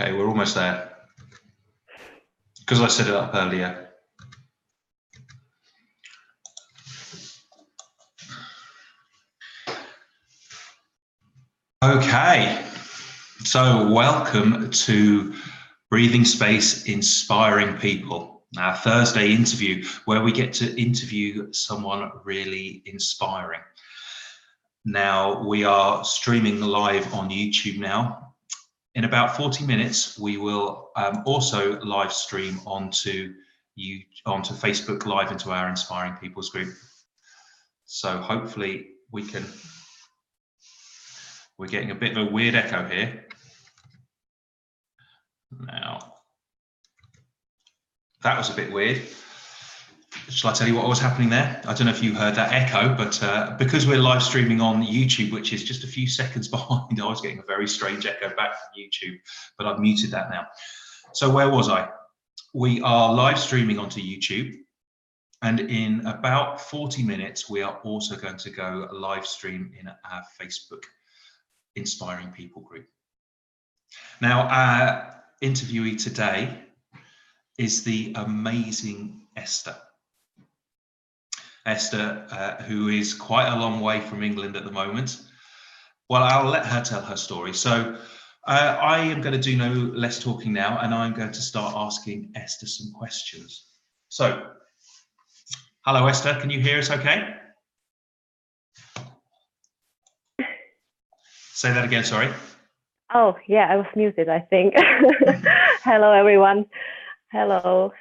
Okay, we're almost there. Because I set it up earlier. Okay, so welcome to Breathing Space Inspiring People, our Thursday interview where we get to interview someone really inspiring. Now, we are streaming live on YouTube now. In about 40 minutes, we will also live stream onto Facebook Live into our Inspiring Peoples group. So hopefully we're getting a bit of a weird echo here. Now, that was a bit weird. Shall I tell you what was happening there? I don't know if you heard that echo, but because we're live streaming on YouTube, which is just a few seconds behind, I was getting a very strange echo back from YouTube, but I've muted that now. So where was I? We are live streaming onto YouTube, and in about 40 minutes, we are also going to go live stream in our Facebook Inspiring People group. Now, our interviewee today is the amazing Esther. Esther, who is quite a long way from England at the moment. Well, I'll let her tell her story. So I am going to do no less talking now, and I'm going to start asking Esther some questions. So, hello, Esther. Can you hear us okay? Say that again, sorry. Oh, yeah, I was muted, I think. Hello, everyone. Hello.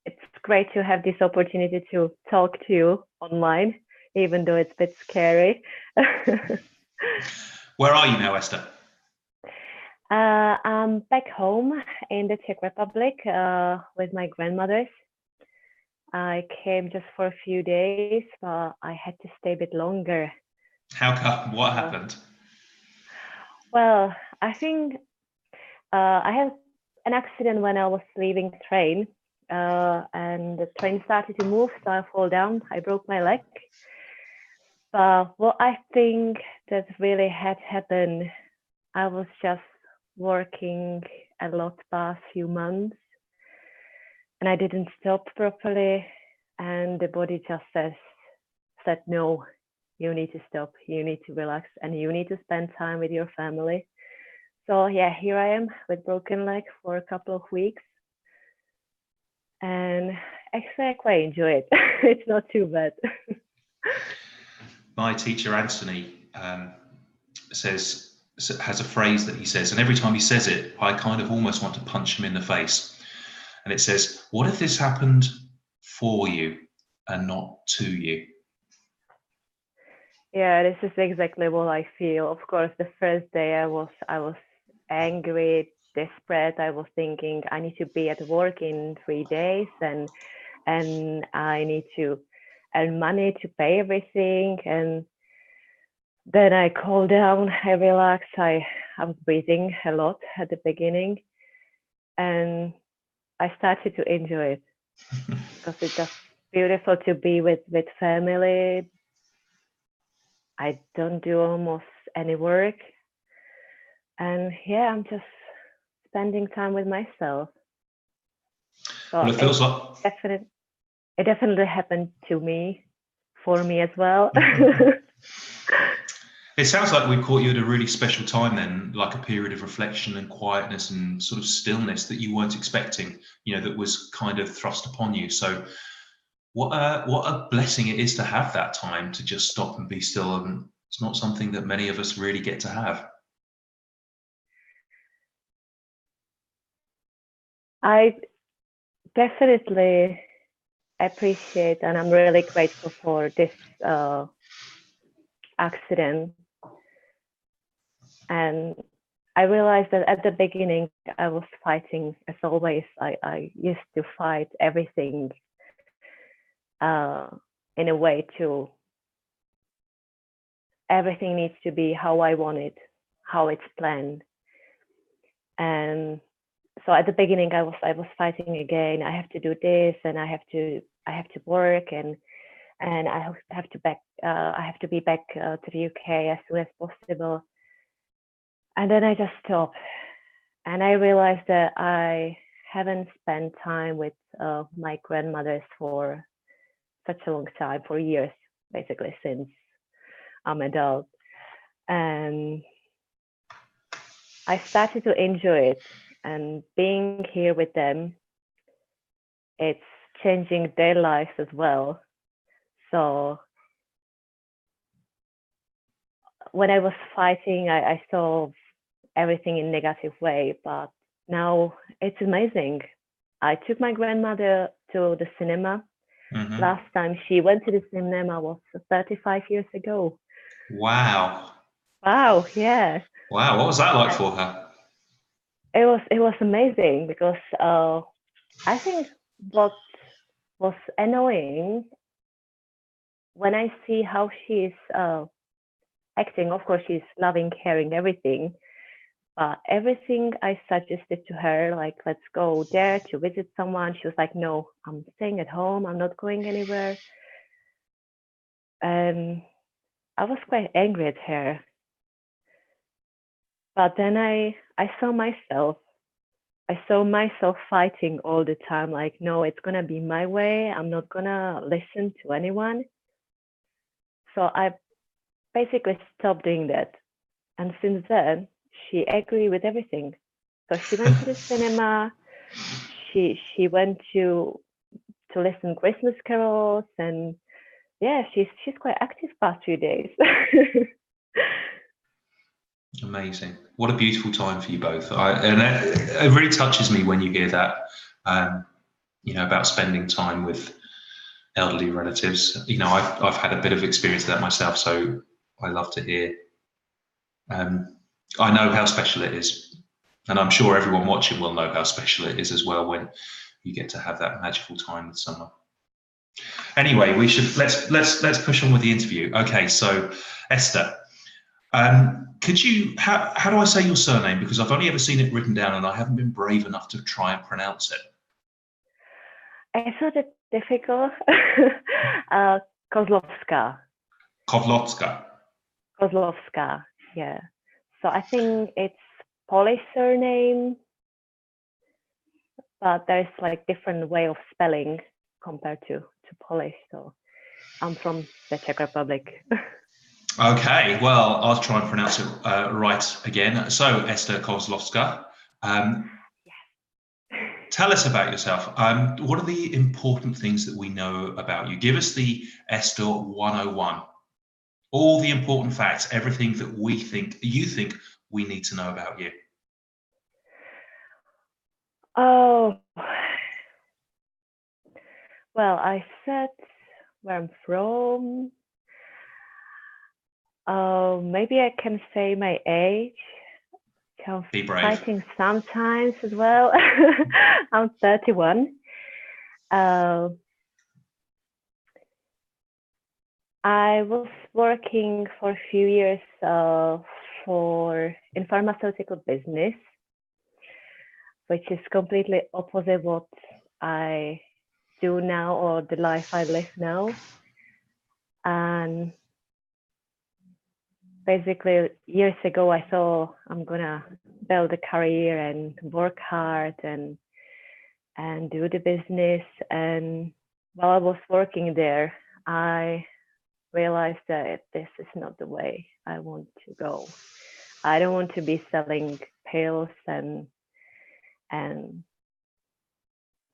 It's great to have this opportunity to talk to you online, even though it's a bit scary. Where are you now, Esther? I'm back home in the Czech Republic with my grandmothers. I came just for a few days, but I had to stay a bit longer. How come? What happened? Well, I think I had an accident when I was leaving the train. And the train started to move, so I fall down. I broke my leg. But what I think that really had happened, I was just working a lot past few months, and I didn't stop properly, and the body just said no, you need to stop, you need to relax, and you need to spend time with your family. So yeah, here I am with broken leg for a couple of weeks. And actually, I quite enjoy it. It's not too bad. My teacher, Anthony, has a phrase that he says, and every time he says it, I kind of almost want to punch him in the face. And it says, what if this happened for you and not to you? Yeah, this is exactly what I feel. Of course, the first day I was angry, desperate. I was thinking I need to be at work in 3 days, and I need to earn money to pay everything. And then I calmed down, I relaxed. I was breathing a lot at the beginning, and I started to enjoy it because it's just beautiful to be with family. I don't do almost any work, and yeah, I'm just spending time with myself. So well, it feels like it definitely happened for me as well. It sounds like we caught you at a really special time then, like a period of reflection and quietness and sort of stillness that you weren't expecting, that was kind of thrust upon you. So what a blessing it is to have that time to just stop and be still. And it's not something that many of us really get to have. I definitely appreciate, and I'm really grateful for this accident. And I realized that at the beginning I was fighting, as always. I used to fight everything in a way to everything needs to be how I want it, how it's planned. And so at the beginning I was fighting again. I have to do this, and I have to work, and I have to be back to the UK as soon as possible. And then I just stopped, and I realized that I haven't spent time with my grandmothers for such a long time, for years, basically since I'm adult. And I started to enjoy it, and being here with them, it's changing their lives as well. So when I was fighting, I saw everything in negative way, but now it's amazing. I took my grandmother to the cinema. Last time she went to the cinema was 35 years ago. Wow. Wow, yeah. Wow. What was that like for her? It was amazing because I think what was annoying when I see how she's acting. Of course, she's loving, caring, everything. But everything I suggested to her, like let's go there to visit someone, she was like, "No, I'm staying at home. I'm not going anywhere." And I was quite angry at her. But then I saw myself. I saw myself fighting all the time, like, no, it's gonna be my way. I'm not gonna listen to anyone. So I basically stopped doing that. And since then, she agreed with everything. So she went to the cinema. She went to listen Christmas carols, and yeah, she's quite active past few days. Amazing. What a beautiful time for you both. And it really touches me when you hear that, about spending time with elderly relatives. I've had a bit of experience of that myself, so I love to hear. I know how special it is, and I'm sure everyone watching will know how special it is as well when you get to have that magical time with someone. Anyway, let's push on with the interview. Okay, so Esther, could you how do I say your surname, because I've only ever seen it written down and I haven't been brave enough to try and pronounce it. It's not that difficult. Koslovska. Koslovska. Koslovska, yeah. So I think it's Polish surname, but there's like different way of spelling compared to Polish. So I'm from the Czech Republic. Okay, well, I'll try and pronounce it right again. So, Esther Koslovska, tell us about yourself. What are the important things that we know about you? Give us the Esther 101. All the important facts, everything that you think we need to know about you. Oh, well, I said where I'm from. Maybe I can say my age. Be brave. Fighting sometimes as well. I'm 31. I was working for a few years in pharmaceutical business, which is completely opposite what I do now or the life I live now. And basically years ago, I thought I'm gonna build a career and work hard and do the business. And while I was working there, I realized that this is not the way I want to go. I don't want to be selling pills and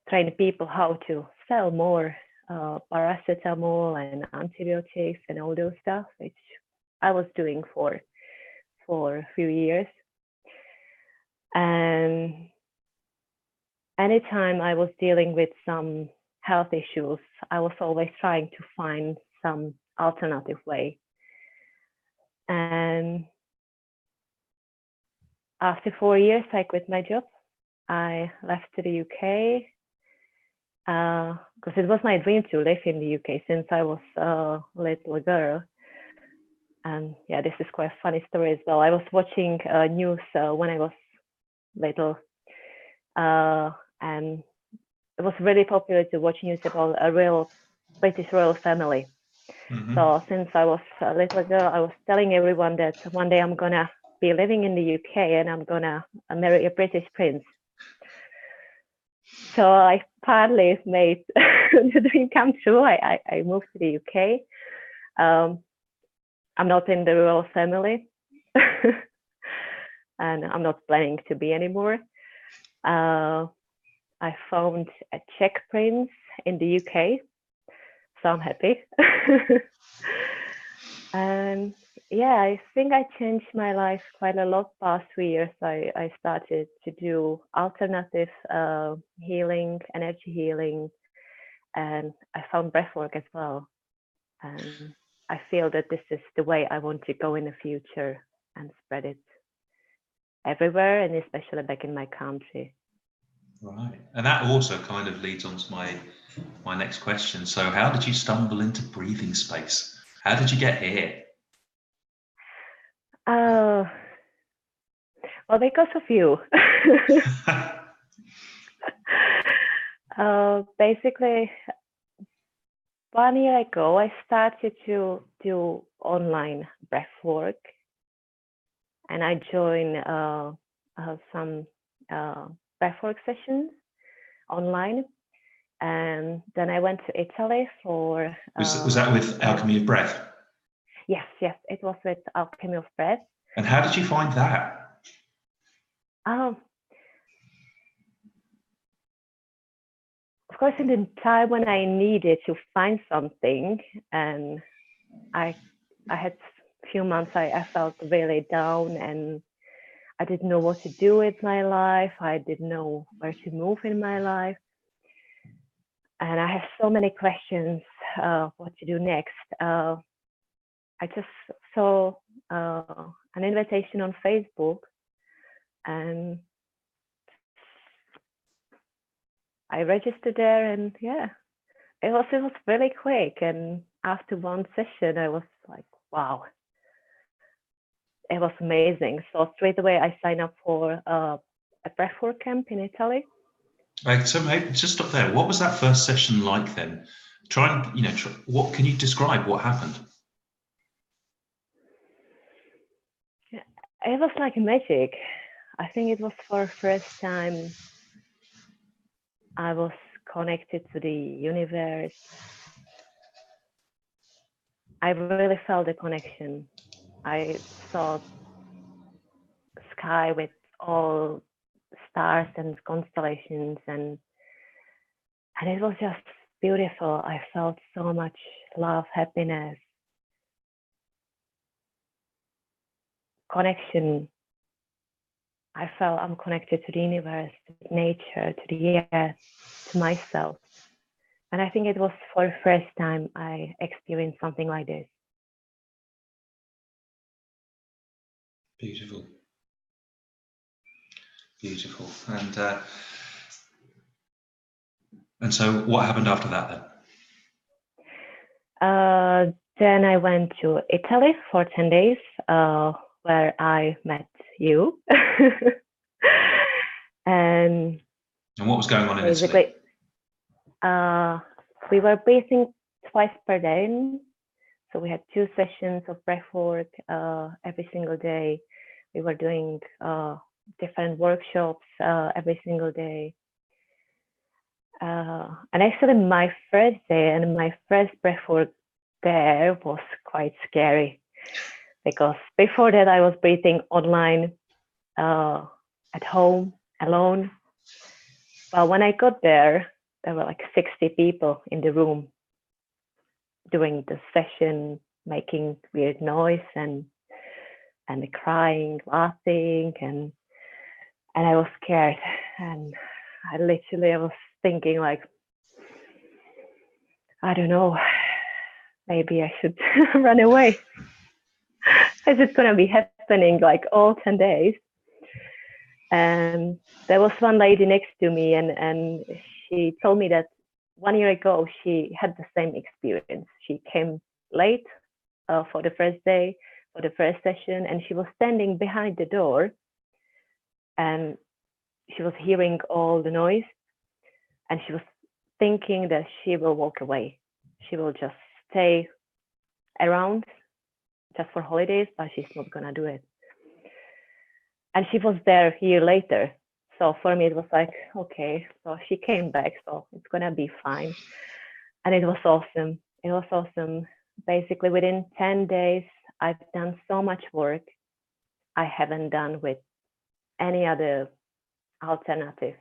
train people how to sell more paracetamol and antibiotics and all those stuff, which I was doing for a few years. And anytime I was dealing with some health issues, I was always trying to find some alternative way. And after 4 years, I quit my job. I left to the UK because it was my dream to live in the UK since I was a little girl. And yeah, this is quite a funny story as well. I was watching news when I was little, and it was really popular to watch news about a real British royal family. Mm-hmm. So since I was a little girl, I was telling everyone that one day I'm gonna be living in the UK and I'm gonna marry a British prince. So I partly made the dream come true. I moved to the UK. I'm not in the royal family, and I'm not planning to be anymore. I found a Czech prince in the UK, so I'm happy. And yeah, I think I changed my life quite a lot past 3 years. I started to do alternative healing, energy healing, and I found breathwork as well. And I feel that this is the way I want to go in the future and spread it everywhere, and especially back in my country. Right, and that also kind of leads on to my next question. So, how did you stumble into breathing space? How did you get here? Well, because of you. Basically, 1 year ago, I started to do online breath work, and I joined some breath work sessions online. And then I went to Italy for. Was that with Alchemy of Breath? Yes, it was with Alchemy of Breath. And how did you find that? Of course, in the time when I needed to find something, and I had a few months I felt really down, and I didn't know what to do with my life. I didn't know where to move in my life, and I have so many questions what to do next. I just saw an invitation on Facebook, and I registered there, and yeah, it was really quick. And after one session, I was like, wow, it was amazing. So straight away, I signed up for a breathwork camp in Italy. So maybe just stop there. What was that first session like then? What can you describe what happened? It was like magic. I think it was for the first time I was connected to the universe. I really felt the connection. I saw sky with all stars and constellations, and it was just beautiful. I felt so much love, happiness, connection. I felt I'm connected to the universe, to nature, to the earth, to myself. And I think it was for the first time I experienced something like this. Beautiful. Beautiful. And so what happened after that then? Then I went to Italy for 10 days, where I met you. And what was going on in Italy? We were breathing twice per day. So we had 2 sessions of breath work every single day. We were doing different workshops every single day. And actually my first day and my first breath work there was quite scary, because before that I was breathing online at home alone. But when I got there were like 60 people in the room during the session, making weird noise and crying, laughing, and I was scared, and I was thinking like, I don't know, maybe I should run away. Is it gonna be happening like all 10 days? And there was one lady next to me, and she told me that 1 year ago she had the same experience. She came late for the first day, for the first session, and she was standing behind the door, and she was hearing all the noise, and she was thinking that she will walk away. She will just stay around just for holidays, but she's not gonna do it. and she was there a year later. So for me, it was like, okay, so she came back, so it's gonna be fine. And it was awesome. It was awesome. Basically, within 10 days, I've done so much work I haven't done with any other alternative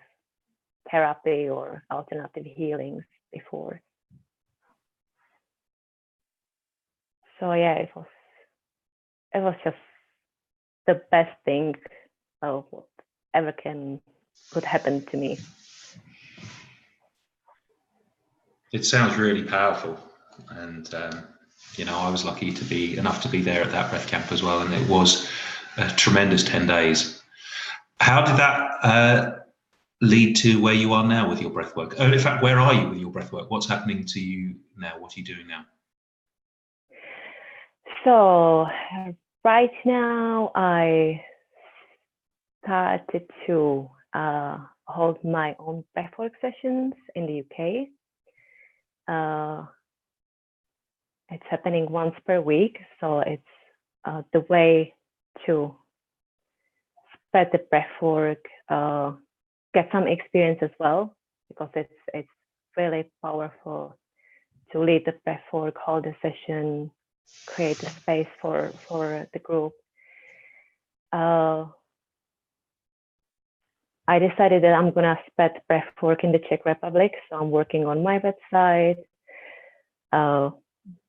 therapy or alternative healings before. So yeah, it was just the best thing of whatever could happen to me. It sounds really powerful, and I was lucky to be there at that breath camp as well, and it was a tremendous 10 days. How did that lead to where you are now with your breath work? In fact, where are you with your breath work? What's happening to you now? What are you doing now? So right now I started to hold my own breathwork sessions in the UK. It's happening once per week, so it's the way to spread the breathwork, get some experience as well, because it's really powerful to lead the breathwork, hold a session, create a space for the group. I decided that I'm gonna spread breathwork in the Czech Republic, so I'm working on my website.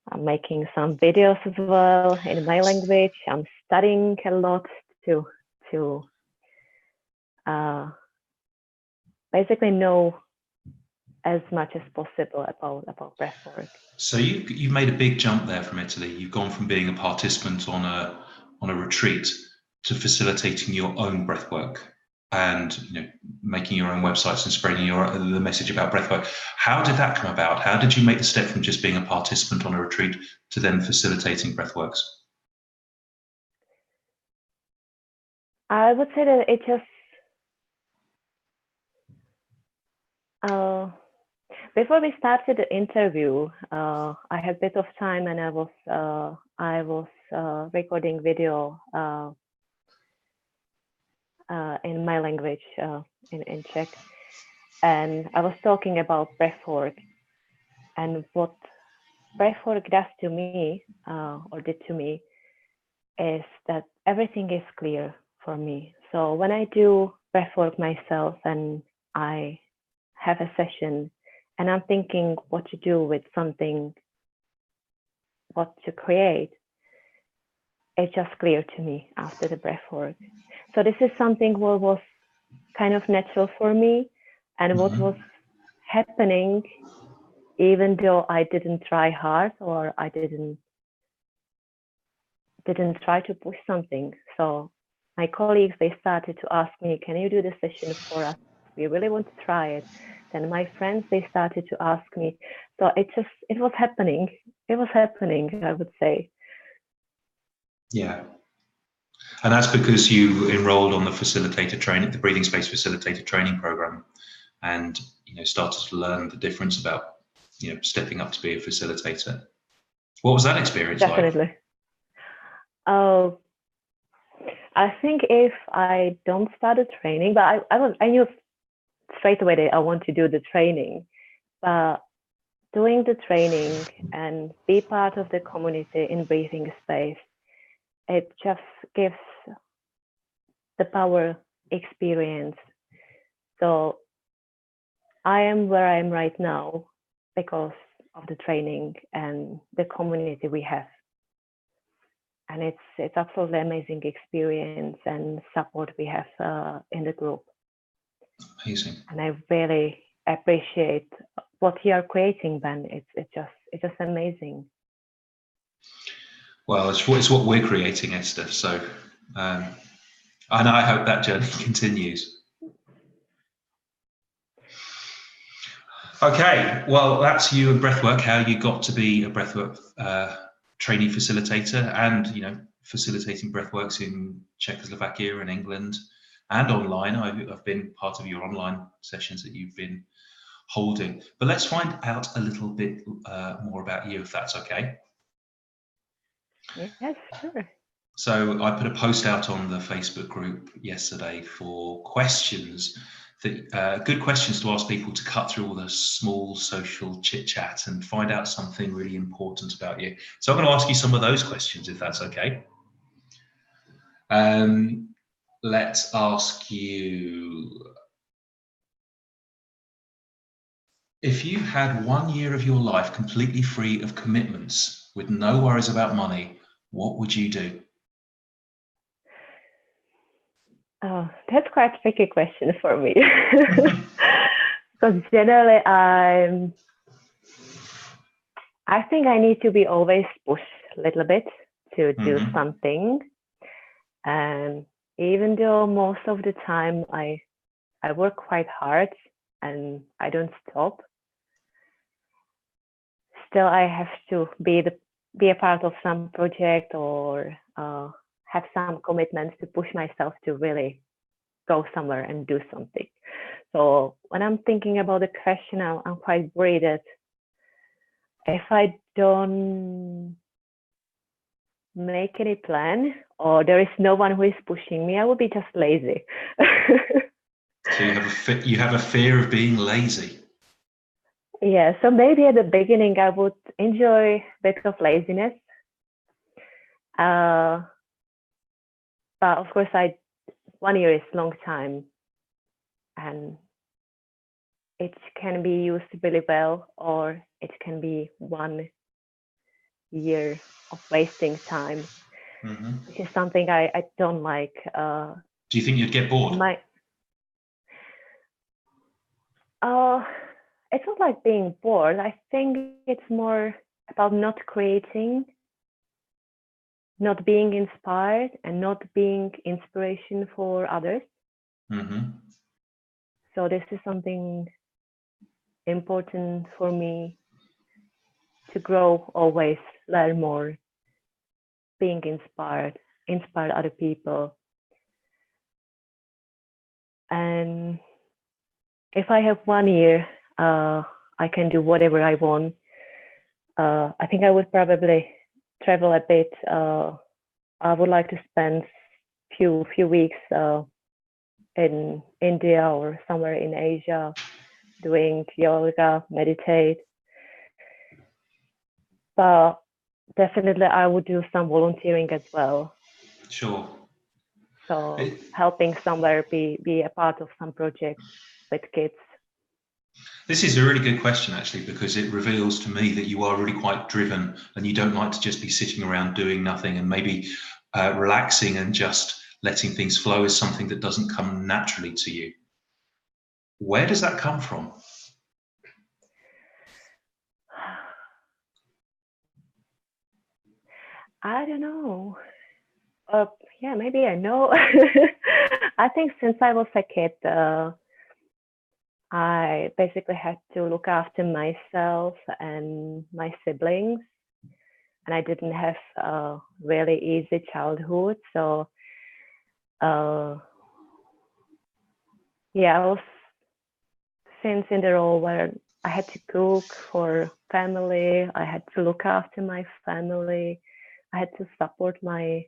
I'm making some videos as well in my language. I'm studying a lot to basically know as much as possible about breathwork. So you've made a big jump there from Italy. You've gone from being a participant on a retreat to facilitating your own breathwork, and making your own websites and spreading the message about breathwork. How did that come about? How did you make the step from just being a participant on a retreat to then facilitating breathworks? I would say that it just before we started the interview, I had a bit of time, and I was recording video in my language, in Czech, and I was talking about breathwork and what breathwork does to me, or did to me, is that everything is clear for me. So when I do breathwork myself and I have a session and I'm thinking what to do with something, what to create, it's just clear to me after the breathwork. So this is something what was kind of natural for me, and what was happening even though I didn't try hard, or I didn't try to push something. So my colleagues, they started to ask me, can you do the session for us? We really want to try it. Then my friends, they started to ask me. So it was happening. It was happening, I would say. Yeah. And that's because you enrolled on the facilitator training, the breathing space facilitator training program, and started to learn the difference about stepping up to be a facilitator. What was that experience like? Definitely. Oh, I think if I don't start the training, but I knew straight away that I want to do the training. But doing the training and be part of the community in breathing space, it just gives the power experience. So I am where I am right now because of the training and the community we have. And it's absolutely amazing experience and support we have in the group. Amazing. And I really appreciate what you are creating, Ben. It's just amazing. Well, it's what we're creating, Esther. So, and I hope that journey continues. Okay, well, that's you and breathwork. How you got to be a breathwork trainee facilitator, and facilitating breathworks in Czechoslovakia and England, and online. I've been part of your online sessions that you've been holding. But let's find out a little bit more about you, if that's okay. Yes, sure. So I put a post out on the Facebook group yesterday for questions that good questions to ask people to cut through all the small social chit chat and find out something really important about you. So I'm going to ask you some of those questions, if that's okay. Let's ask you, if you had 1 year of your life completely free of commitments with no worries about money, what would you do? Oh, that's quite a tricky question for me. Because generally, I think I need to be always pushed a little bit to do something. And even though most of the time I work quite hard and I don't stop, still I have to be a part of some project or have some commitments to push myself to really go somewhere and do something. So when I'm thinking about the question, I'm quite worried that if I don't make any plan or there is no one who is pushing me, I will be just lazy. So you have a fear of being lazy. Yeah, so maybe at the beginning I would enjoy a bit of laziness. But of course, 1 year is a long time and it can be used really well, or it can be 1 year of wasting time, which is something I don't like. Do you think you'd get bored? It's not like being bored. I think it's more about not creating, not being inspired, and not being inspiration for others. So this is something important for me to grow, always learn more, being inspired, inspire other people. And if I have 1 year, I can do whatever I want. I think I would probably travel a bit. I would like to spend few weeks in India or somewhere in Asia, doing yoga, meditate. But definitely, I would do some volunteering as well. Sure. So helping somewhere, be a part of some project with kids. This is a really good question, actually, because it reveals to me that you are really quite driven and you don't like to just be sitting around doing nothing, and maybe relaxing and just letting things flow is something that doesn't come naturally to you. Where does that come from? I don't know. Yeah, maybe I know. I think since I was a kid, I basically had to look after myself and my siblings, and I didn't have a really easy childhood. So, yeah, I was since in the role where I had to cook for family, I had to look after my family, I had to support my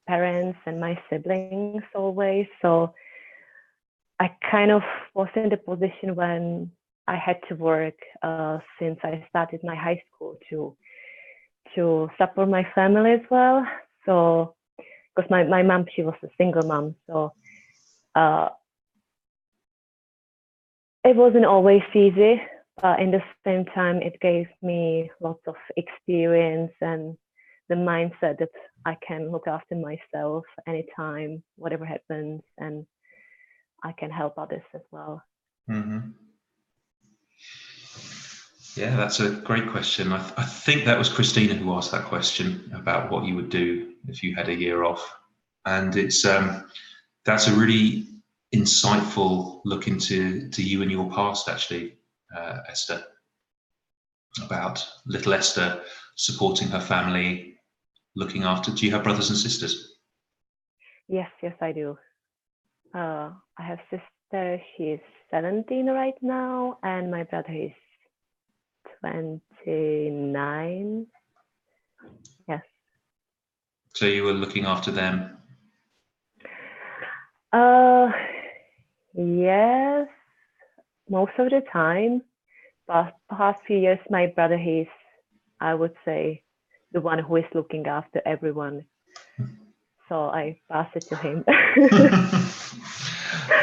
parents and my siblings always. So I kind of was in the position when I had to work since I started my high school to support my family as well. So because my mom, she was a single mom, so it wasn't always easy, but in the same time, it gave me lots of experience and the mindset that I can look after myself anytime, whatever happens, and I can help others as well. Yeah, that's a great question. I think that was Christina who asked that question about what you would do if you had a year off, and it's that's a really insightful look into you and your past, actually, Esther. About little Esther supporting her family, looking after. Do you have brothers and sisters? Yes, I do. I have sister. She's 17 right now, and my brother is 29. Yes. So you were looking after them? Yes, most of the time. But past few years, my brother, he's, I would say, the one who is looking after everyone. So I pass it to him.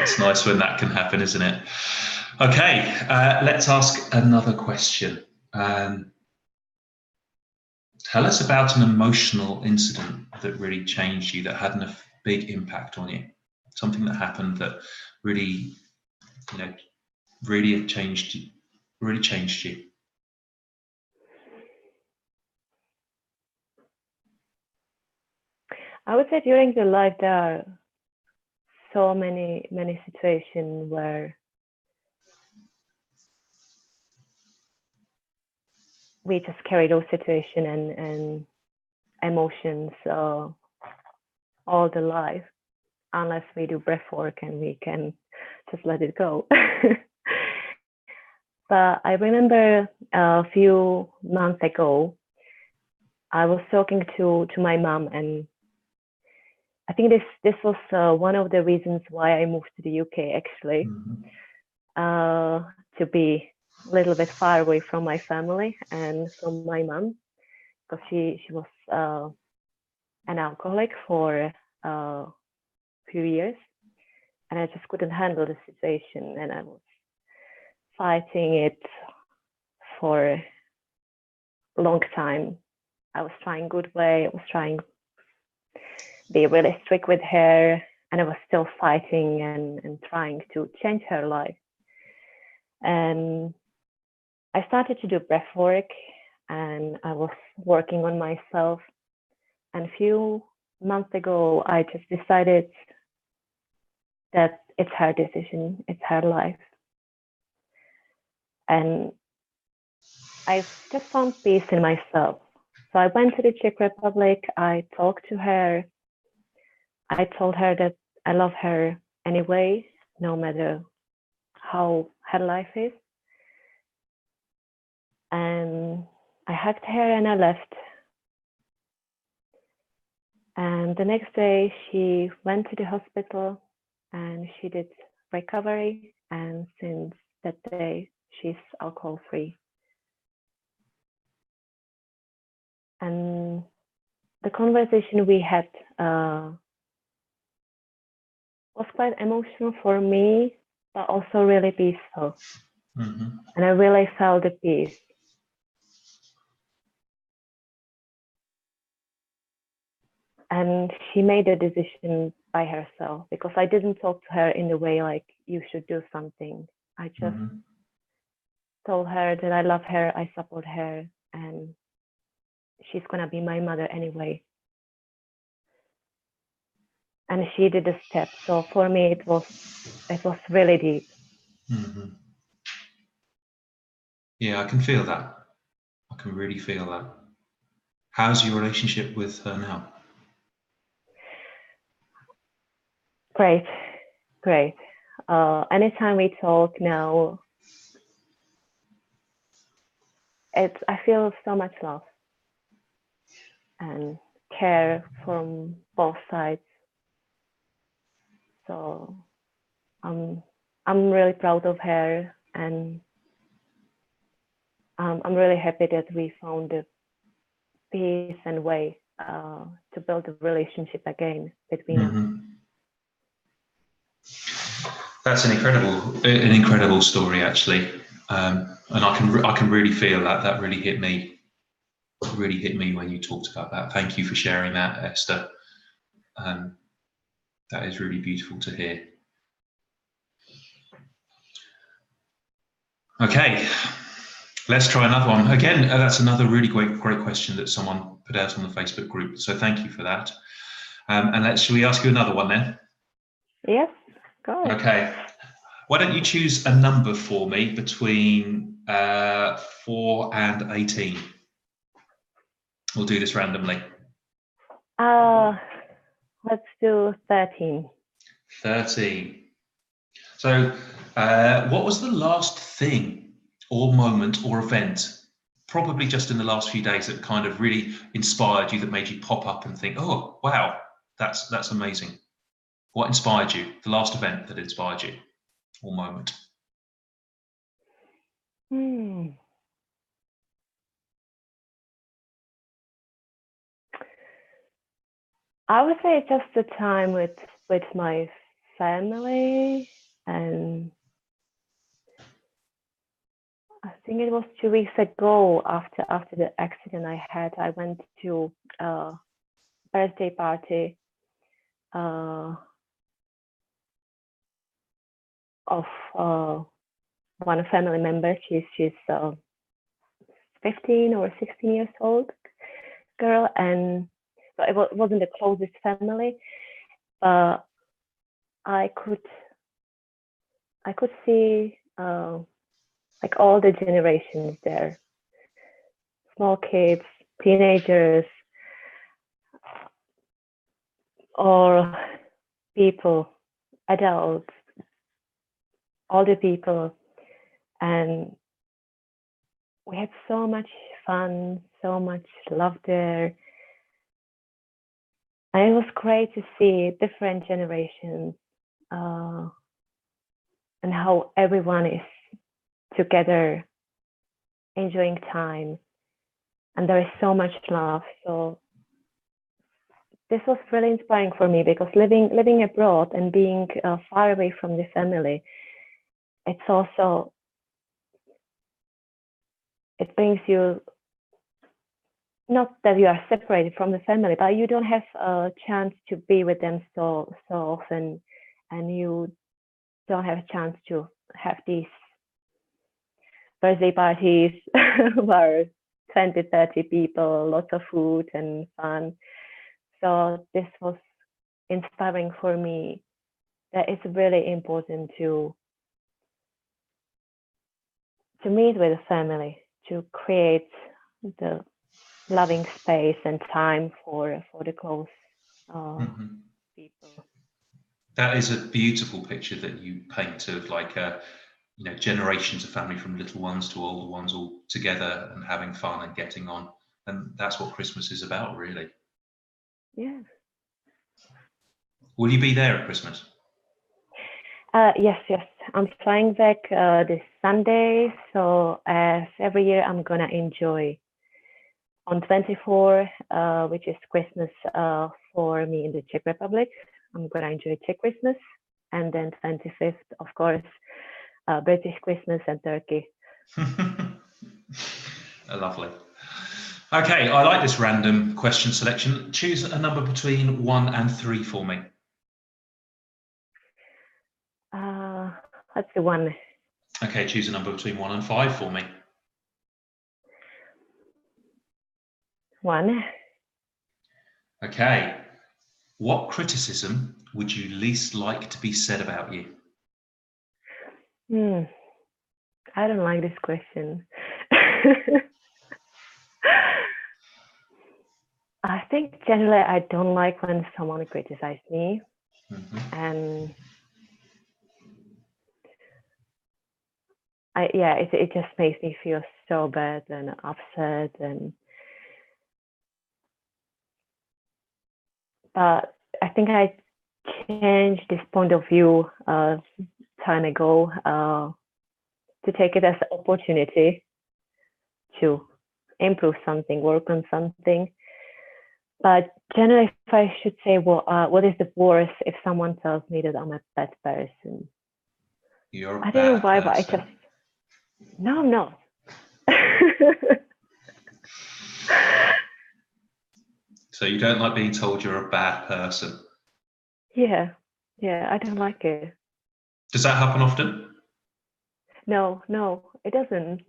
It's nice when that can happen, isn't it? Okay, let's ask another question. Tell us about an emotional incident that really changed you, that had a big impact on you. Something that happened that really, really changed you. Really changed you. I would say during the life there are so many situations where we just carry those situations and emotions all the life, unless we do breath work and we can just let it go. But I remember a few months ago, I was talking to my mom, and I think this was one of the reasons why I moved to the UK, actually, to be a little bit far away from my family and from my mom, because she was an alcoholic for a few years, and I just couldn't handle the situation, and I was fighting it for a long time. I was trying good way. I was trying be really strict with her, and I was still fighting and trying to change her life. And I started to do breath work, and I was working on myself. And a few months ago, I just decided that it's her decision, it's her life. And I just found peace in myself. So I went to the Czech Republic, I talked to her, I told her that I love her anyway, no matter how her life is. And I hugged her and I left. And the next day she went to the hospital and she did recovery. And since that day, she's alcohol free. And the conversation we had was quite emotional for me, but also really peaceful. Mm-hmm. And I really felt the peace. And she made a decision by herself, because I didn't talk to her in the way like, you should do something. I just told her that I love her, I support her, and she's gonna be my mother anyway. And she did the step. So for me, it was really deep. Mm-hmm. Yeah, I can feel that. I can really feel that. How's your relationship with her now? Great. Anytime we talk now, I feel so much love and care from both sides. So I'm really proud of her, and I'm really happy that we found the peace and way to build a relationship again between us. That's an incredible story, actually, and I can really feel that. That really hit me. Really hit me when you talked about that. Thank you for sharing that, Esther. That is really beautiful to hear. Okay, let's try another one. Again, that's another really great question that someone put out on the Facebook group. So thank you for that. And shall we ask you another one then? Yes, go ahead. Okay. Why don't you choose a number for me between 4 and 18? We'll do this randomly. Let's do 13. 13. So what was the last thing or moment or event probably just in the last few days that kind of really inspired you, that made you pop up and think, oh, wow, that's amazing? What inspired you? The last event that inspired you, or moment? I would say just the time with my family, and I think it was 2 weeks ago after the accident I had. I went to a birthday party of one family member. She's 15 or 16 years old girl, and so it wasn't the closest family, but I could see like all the generations there, small kids, teenagers, or people, adults, older people, and we had so much fun, so much love there. And it was great to see different generations and how everyone is together, enjoying time, and there is so much love. So this was really inspiring for me, because living abroad and being far away from the family, it brings you, not that you are separated from the family, but you don't have a chance to be with them so often, and you don't have a chance to have these birthday parties where 20, 30 people, lots of food and fun. So this was inspiring for me, that it's really important to meet with the family, to create the loving space and time for the close people. That is a beautiful picture that you paint of, like, generations of family, from little ones to older ones, all together and having fun and getting on. And that's what Christmas is about, really. Yeah. Will you be there at Christmas? Yes. I'm flying back this Sunday. So as every year, I'm gonna enjoy on 24, which is Christmas for me in the Czech Republic. I'm gonna enjoy Czech Christmas, and then 25th, of course, British Christmas and Turkey. Lovely. Okay, I like this random question selection. Choose a number between 1 and 3 for me. Let's do 1. Okay, choose a number between 1 and 5 for me. 1. Okay. What criticism would you least like to be said about you? I don't like this question. I think generally I don't like when someone criticizes me, and it just makes me feel so bad and upset, but I think I changed this point of view time ago to take it as an opportunity to improve something, work on something. But generally, if I should say, what is the worst if someone tells me that I'm a bad person? You're a I don't know why, bad but I person. just, no, I'm not. So you don't like being told you're a bad person? Yeah, I don't like it. Does that happen often? No, it doesn't.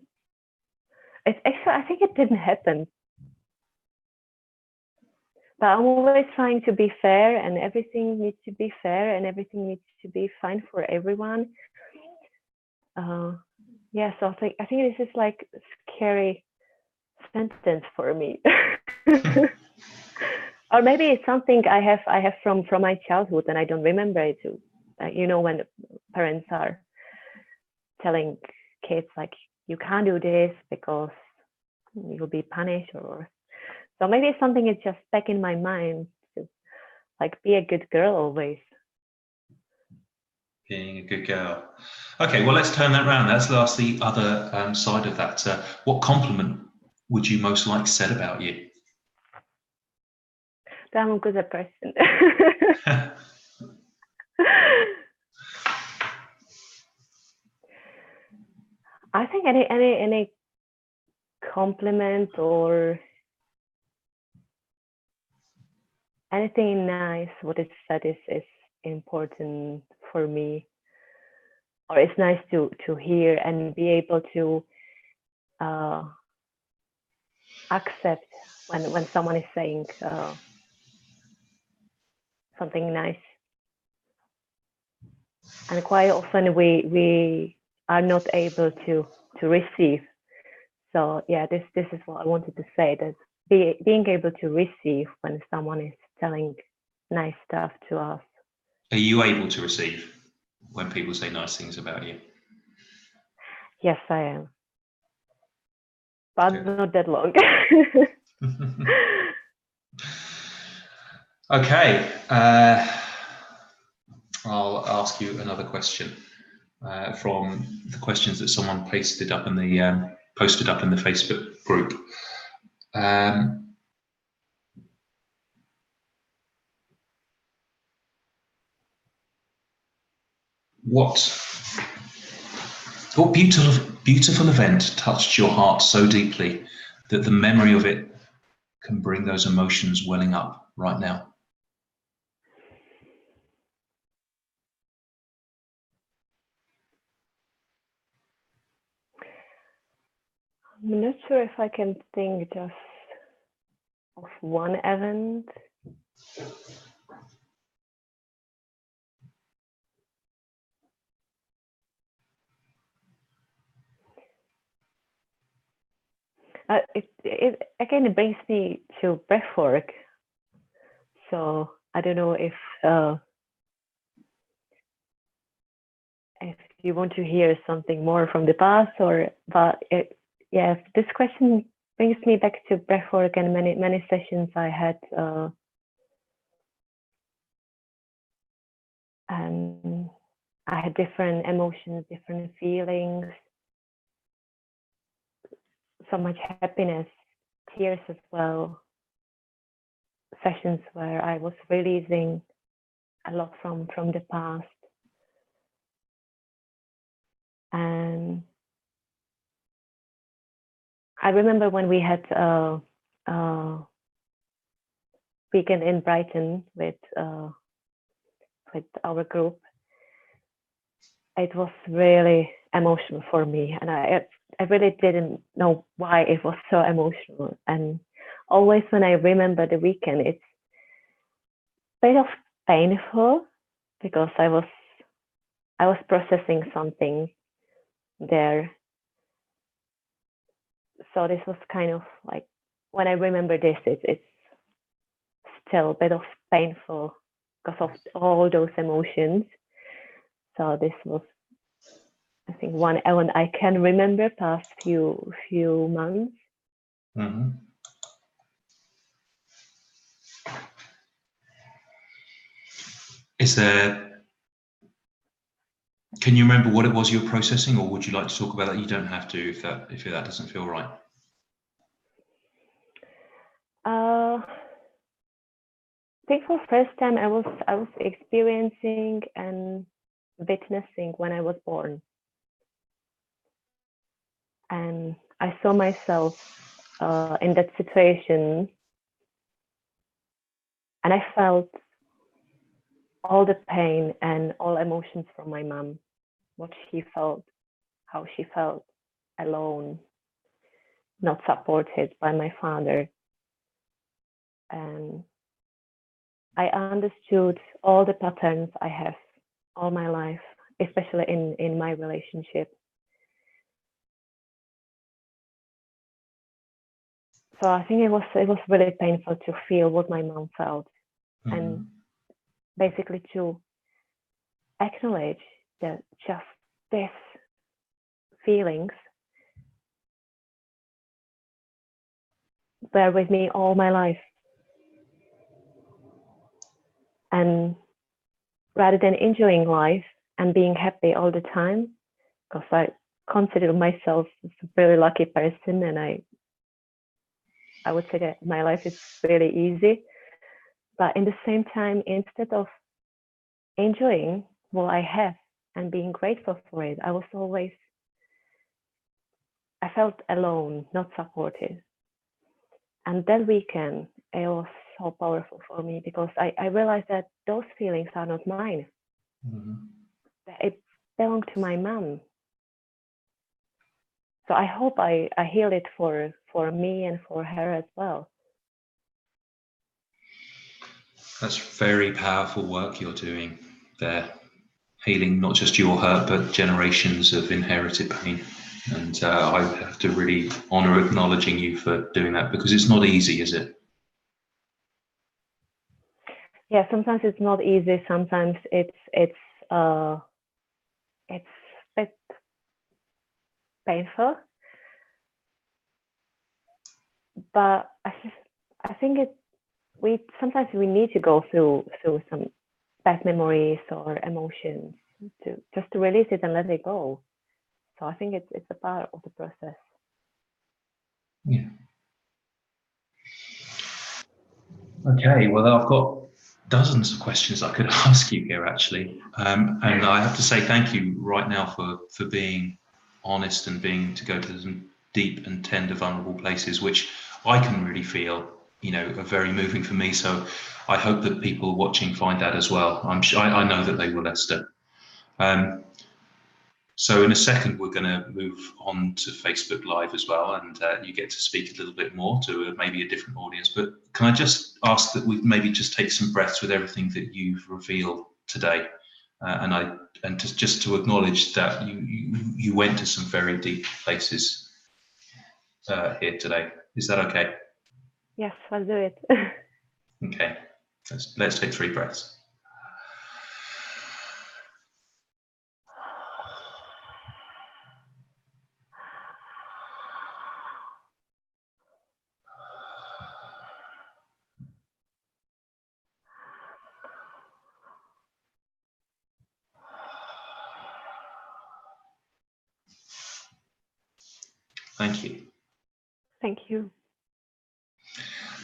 It's actually, I think it didn't happen. But I'm always trying to be fair, and everything needs to be fair, and everything needs to be fine for everyone. So I think this is like a scary sentence for me. Or maybe it's something I have from my childhood, and I don't remember it too. When parents are telling kids like, you can't do this because you'll be punished, or so maybe something is just stuck in my mind, just like be a good girl always. Being a good girl. Okay, well, let's turn that round. Let's ask the other side of that. What compliment would you most like said about you? That I'm a good person. I think any compliment or anything nice what is said is important for me, or it's nice to hear and be able to accept when someone is saying something nice. And quite often we are not able to receive. So yeah, this is what I wanted to say, that being able to receive when someone is telling nice stuff to us. Are you able to receive when people say nice things about you? Yes, I am, but Good. not that long. Okay, I'll ask you another question from the questions that someone posted up in the Facebook group. What beautiful event touched your heart so deeply that the memory of it can bring those emotions welling up right now? I'm not sure if I can think just of one event. It again, it brings me to breathwork. So I don't know if you want to hear something more from the past, but yeah, this question brings me back to breathwork and many sessions I had, and I had different emotions, different feelings, so much happiness, tears as well. Sessions where I was releasing a lot from the past, and I remember when we had a weekend in Brighton with our group. It was really emotional for me, and I really didn't know why it was so emotional. And always when I remember the weekend, it's a bit of painful because I was processing something there. So this was kind of like, when I remember this, it's still a bit of painful because of all those emotions. So this was, I think, one element I can remember past few months. Mm-hmm. Can you remember what it was you were processing, or would you like to talk about that? You don't have to if that doesn't feel right. I think for the first time I was experiencing and witnessing when I was born, and I saw myself in that situation, and I felt all the pain and all emotions from my mom, what she felt, how she felt alone, not supported by my father. And I understood all the patterns I have all my life, especially in my relationship. So I think it was really painful to feel what my mom felt, Mm-hmm. and basically to acknowledge that just these feelings were with me all my life. And rather than enjoying life and being happy all the time, because I consider myself a very lucky person, and I would say that my life is really easy. But in the same time, instead of enjoying what I have and being grateful for it, I felt alone, not supported. And that weekend, it was so powerful for me because I realized that those feelings are not mine. Mm-hmm. It belonged to my mom. So I hope I heal it for me and for her as well. That's very powerful work you're doing there, healing not just your hurt, but generations of inherited pain. And I have to really honor acknowledging you for doing that, because it's not easy, is it? Yeah, sometimes it's not easy. Sometimes it's a bit painful, but I think we sometimes we need to go through some bad memories or emotions to release it and let it go. So I think it's a part of the process. Yeah. Okay, well, I've got dozens of questions I could ask you here, actually. And I have to say thank you right now for being honest and to go to some deep and tender, vulnerable places, which I can really feel, are very moving for me. So I hope that people watching find that as well. I know that they will, Esther. So in a second, we're going to move on to Facebook Live as well, and you get to speak a little bit more to maybe a different audience. But can I just ask that we maybe just take some breaths with everything that you've revealed today, and just to acknowledge that you went to some very deep places here today. Is that okay? Yes, I'll do it. Okay, let's take 3 breaths. Thank you. Thank you.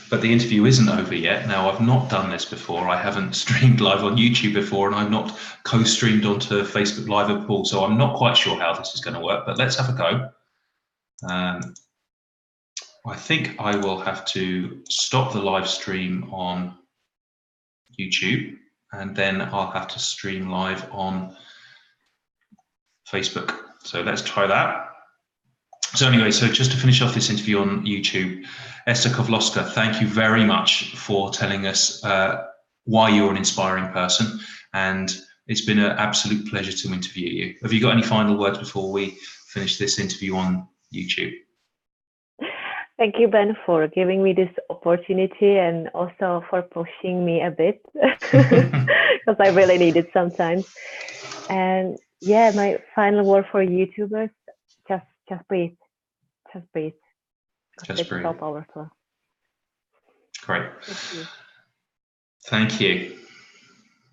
But the interview isn't over yet. Now, I've not done this before. I haven't streamed live on YouTube before, and I've not co-streamed onto Facebook Live at all. So I'm not quite sure how this is going to work, but let's have a go. I think I will have to stop the live stream on YouTube, and then I'll have to stream live on Facebook. So let's try that. So anyway, so just to finish off this interview on YouTube, Esther Koslovska, thank you very much for telling us why you're an inspiring person, and it's been an absolute pleasure to interview you. Have you got any final words before we finish this interview on YouTube? Thank you, Ben, for giving me this opportunity and also for pushing me a bit because I really need it sometimes. And yeah, my final word for YouTubers: just breathe, just breathe. Just breathe. So powerful. Great. Thank you. Thank you.